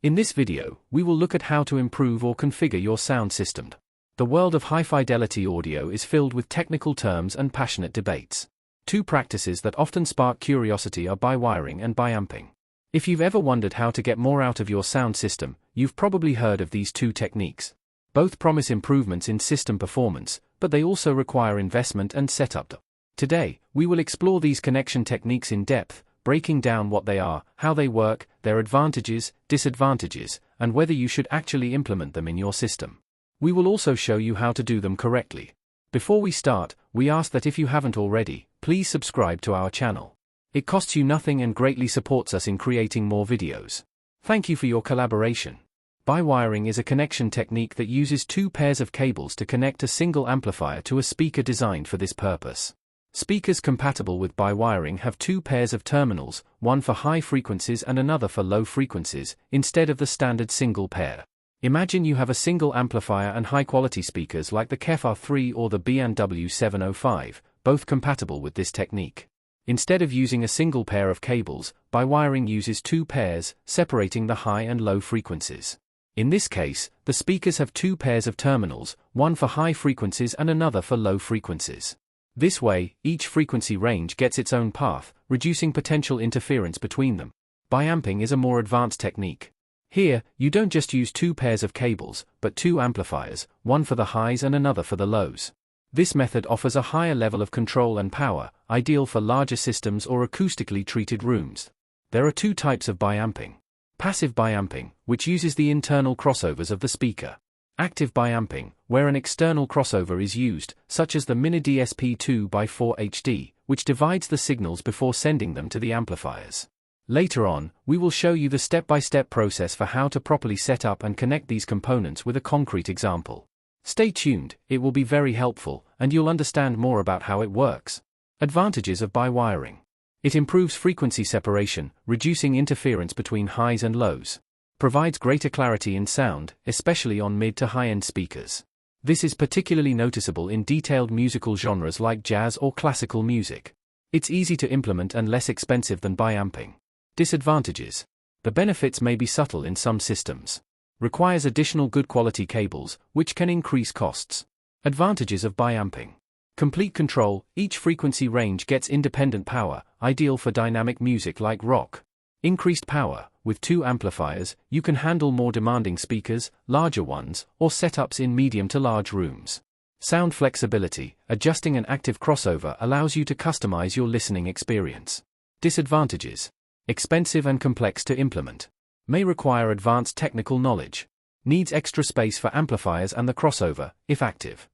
In this video, we will look at how to improve or configure your sound system. The world of high-fidelity audio is filled with technical terms and passionate debates. Two practices that often spark curiosity are bi-wiring and bi-amping. If you've ever wondered how to get more out of your sound system, you've probably heard of these two techniques. Both promise improvements in system performance, but they also require investment and setup. Today, we will explore these connection techniques in depth, breaking down what they are, how they work, their advantages, disadvantages, and whether you should actually implement them in your system. We will also show you how to do them correctly. Before we start, we ask that if you haven't already, please subscribe to our channel. It costs you nothing and greatly supports us in creating more videos. Thank you for your collaboration. Bi-wiring is a connection technique that uses two pairs of cables to connect a single amplifier to a speaker designed for this purpose. Speakers compatible with bi-wiring have two pairs of terminals, one for high frequencies and another for low frequencies, instead of the standard single pair. Imagine you have a single amplifier and high-quality speakers like the KEF R3 or the B&W 705, both compatible with this technique. Instead of using a single pair of cables, bi-wiring uses two pairs, separating the high and low frequencies. In this case, the speakers have two pairs of terminals, one for high frequencies and another for low frequencies. This way, each frequency range gets its own path, reducing potential interference between them. Bi-amping is a more advanced technique. Here, you don't just use two pairs of cables, but two amplifiers, one for the highs and another for the lows. This method offers a higher level of control and power, ideal for larger systems or acoustically treated rooms. There are two types of bi-amping. Passive bi-amping, which uses the internal crossovers of the speaker. Active bi-amping, where an external crossover is used, such as the Mini DSP 2x4 HD, which divides the signals before sending them to the amplifiers. Later on, we will show you the step-by-step process for how to properly set up and connect these components with a concrete example. Stay tuned, it will be very helpful, and you'll understand more about how it works. Advantages of bi-wiring. It improves frequency separation, reducing interference between highs and lows. Provides greater clarity in sound, especially on mid to high-end speakers. This is particularly noticeable in detailed musical genres like jazz or classical music. It's easy to implement and less expensive than bi-amping. Disadvantages. The benefits may be subtle in some systems. Requires additional good quality cables, which can increase costs. Advantages of bi-amping. Complete control, each frequency range gets independent power, ideal for dynamic music like rock. Increased power, with two amplifiers, you can handle more demanding speakers, larger ones, or setups in medium to large rooms. Sound flexibility, adjusting an active crossover allows you to customize your listening experience. Disadvantages. Expensive and complex to implement. May require advanced technical knowledge. Needs extra space for amplifiers and the crossover, if active.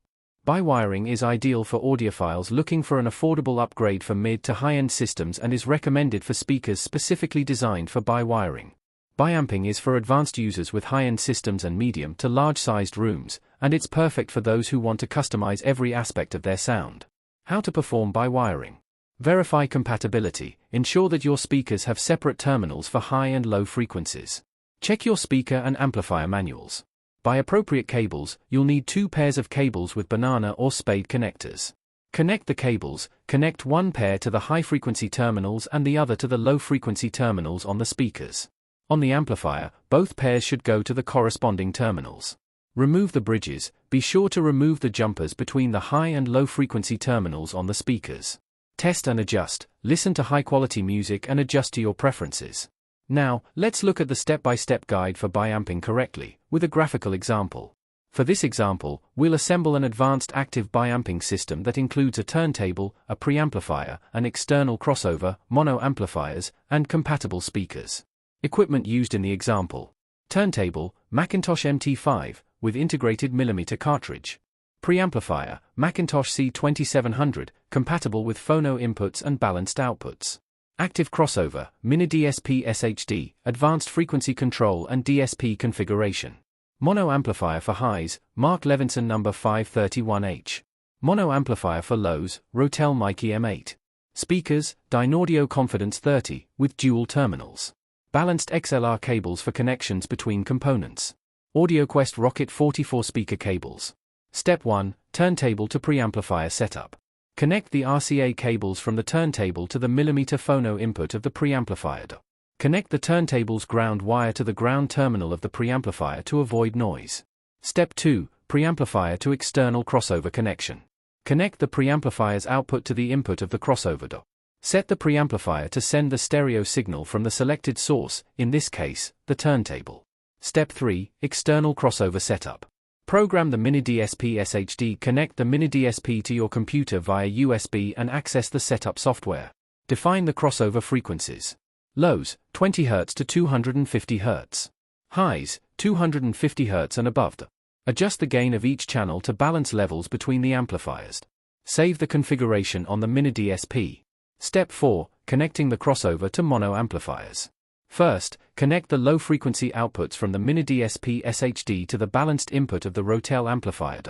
Bi-wiring is ideal for audiophiles looking for an affordable upgrade for mid to high-end systems and is recommended for speakers specifically designed for bi-wiring. Bi-amping is for advanced users with high-end systems and medium to large-sized rooms, and it's perfect for those who want to customize every aspect of their sound. How to perform bi-wiring. Verify compatibility. Ensure that your speakers have separate terminals for high and low frequencies. Check your speaker and amplifier manuals. Buy appropriate cables. You'll need two pairs of cables with banana or spade connectors. Connect the cables. Connect one pair to the high-frequency terminals and the other to the low-frequency terminals on the speakers. On the amplifier, both pairs should go to the corresponding terminals. Remove the bridges. Be sure to remove the jumpers between the high and low-frequency terminals on the speakers. Test and adjust. Listen to high-quality music and adjust to your preferences. Now, let's look at the step-by-step guide for bi-amping correctly, with a graphical example. For this example, we'll assemble an advanced active bi-amping system that includes a turntable, a preamplifier, an external crossover, mono amplifiers, and compatible speakers. Equipment used in the example. Turntable, Macintosh MT5, with integrated millimeter cartridge. Preamplifier, Macintosh C2700, compatible with phono inputs and balanced outputs. Active crossover, Mini DSP SHD, advanced frequency control and DSP configuration. Mono amplifier for highs, Mark Levinson No. 531H. Mono amplifier for lows, Rotel Mikey M8. Speakers, Dynaudio Confidence 30, with dual terminals. Balanced XLR cables for connections between components. AudioQuest Rocket 44 speaker cables. Step 1, turntable to preamplifier setup. Connect the RCA cables from the turntable to the millimeter phono input of the preamplifier. Connect the turntable's ground wire to the ground terminal of the preamplifier to avoid noise. Step 2. Preamplifier to external crossover connection. Connect the preamplifier's output to the input of the crossover DO. Set the preamplifier to send the stereo signal from the selected source, in this case, the turntable. Step 3. External crossover setup. Program the Mini-DSP SHD. Connect the Mini-DSP to your computer via USB and access the setup software. Define the crossover frequencies. Lows, 20 Hz to 250 Hz. Highs, 250 Hz and above. Adjust the gain of each channel to balance levels between the amplifiers. Save the configuration on the Mini-DSP. Step 4. Connecting the crossover to mono amplifiers. First, connect the low-frequency outputs from the Mini-DSP SHD to the balanced input of the Rotel amplifier.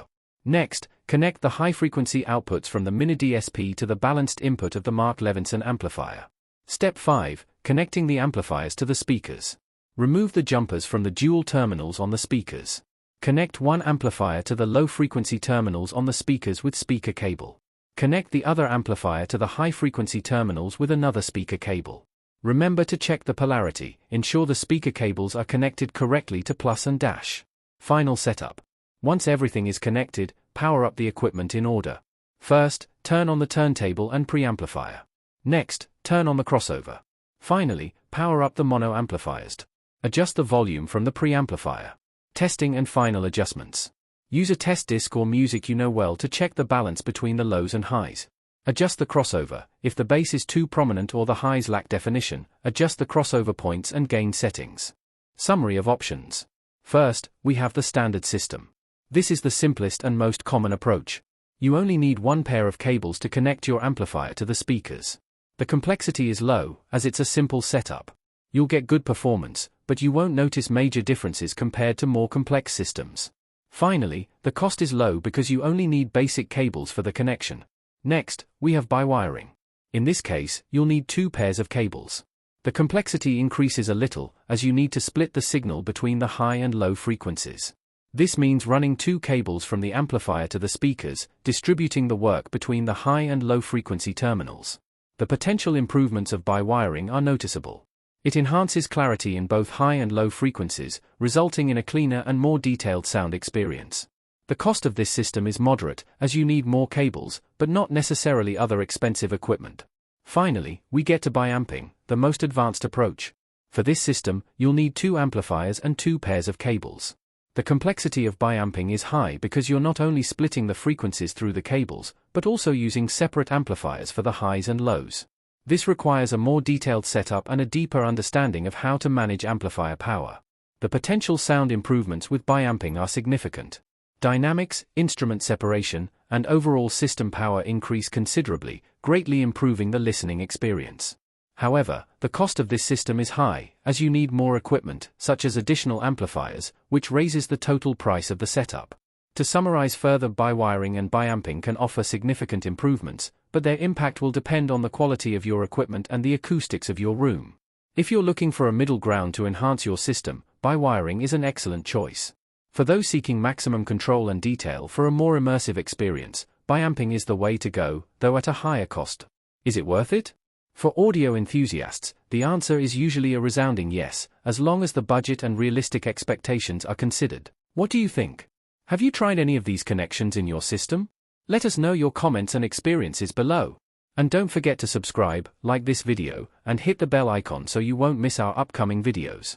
Next, connect the high-frequency outputs from the Mini-DSP to the balanced input of the Mark Levinson amplifier. Step 5. Connecting the amplifiers to the speakers. Remove the jumpers from the dual terminals on the speakers. Connect one amplifier to the low-frequency terminals on the speakers with speaker cable. Connect the other amplifier to the high-frequency terminals with another speaker cable. Remember to check the polarity, ensure the speaker cables are connected correctly to plus and dash. Final setup. Once everything is connected, power up the equipment in order. First, turn on the turntable and preamplifier. Next, turn on the crossover. Finally, power up the mono amplifiers. Adjust the volume from the preamplifier. Testing and final adjustments. Use a test disc or music you know well to check the balance between the lows and highs. Adjust the crossover. If the bass is too prominent or the highs lack definition, adjust the crossover points and gain settings. Summary of options. First, we have the standard system. This is the simplest and most common approach. You only need one pair of cables to connect your amplifier to the speakers. The complexity is low, as it's a simple setup. You'll get good performance, but you won't notice major differences compared to more complex systems. Finally, the cost is low because you only need basic cables for the connection. Next, we have bi-wiring. In this case, you'll need two pairs of cables. The complexity increases a little, as you need to split the signal between the high and low frequencies. This means running two cables from the amplifier to the speakers, distributing the work between the high and low frequency terminals. The potential improvements of bi-wiring are noticeable. It enhances clarity in both high and low frequencies, resulting in a cleaner and more detailed sound experience. The cost of this system is moderate, as you need more cables, but not necessarily other expensive equipment. Finally, we get to bi-amping, the most advanced approach. For this system, you'll need two amplifiers and two pairs of cables. The complexity of bi-amping is high because you're not only splitting the frequencies through the cables, but also using separate amplifiers for the highs and lows. This requires a more detailed setup and a deeper understanding of how to manage amplifier power. The potential sound improvements with bi-amping are significant. Dynamics, instrument separation, and overall system power increase considerably, greatly improving the listening experience. However, the cost of this system is high, as you need more equipment, such as additional amplifiers, which raises the total price of the setup. To summarize further, bi-wiring and bi-amping can offer significant improvements, but their impact will depend on the quality of your equipment and the acoustics of your room. If you're looking for a middle ground to enhance your system, bi-wiring is an excellent choice. For those seeking maximum control and detail for a more immersive experience, bi-amping is the way to go, though at a higher cost. Is it worth it? For audio enthusiasts, the answer is usually a resounding yes, as long as the budget and realistic expectations are considered. What do you think? Have you tried any of these connections in your system? Let us know your comments and experiences below. And don't forget to subscribe, like this video, and hit the bell icon so you won't miss our upcoming videos.